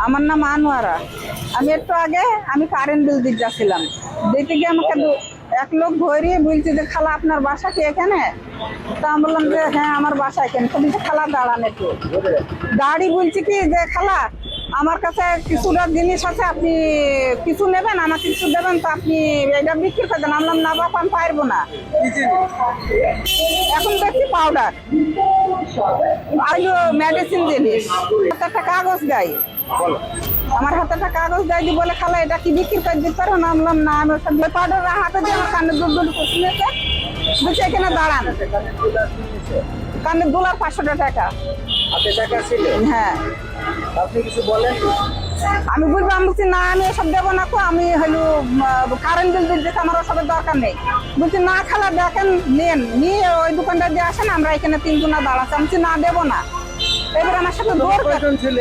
আমার নাম আনোয়ারা। আমি একটু আগে কারেন্ট বিল দিতে যাচ্ছিলাম, দিতে গিয়ে আমাকে এক লোক ধরিয়ে বলছে যে খালা আপনার বাসা কি এখানে? তা আমি বললাম যে হ্যাঁ আমার বাসা এখানে। তো বলছে খালা দাঁড়ান একটু। গাড়ি বলছে কি যে খালা আমার কাছে কিছুটা জিনিস আছে, আপনি কিছু নেবেন, আমাকে কিছু দেবেন, তো আপনি এটা বিক্রি করে দেন। আমি বললাম না বাপ আমি পারবো না। এখন দেখছি পাউডার আইলো মেডিসিন জিনিস, হাতে একটা কাগজ দেয়, আমার হাতে একটা কাগজ দেয় দিয়ে বলে খালা এটা কি বিক্রি করে দিতে পারো? নামলাম না, আমি ওসব পাউডার হাতে দিয়ে আমার কানে দুধ শুনেছে, বুঝছে এখানে দাঁড়ান। কানে $500 টাকা হাতে টাকা ছিল? হ্যাঁ। আপনি কিছু বলেন? আমি বলবো আমি বলছি না আমি এসব দেবো না, আমি হলো কারেন্ট বিল দিতে আমার ওসবের দরকার নেই। বলছি না খালা দেখেন নেন, নিয়ে ওই দোকানটা দিয়ে আসেন, আমরা এখানে 3 জনা দাঁড়াচ্ছি। আমি বলছি না দেবো না। এবার আমার সাথে দৌড় ছিল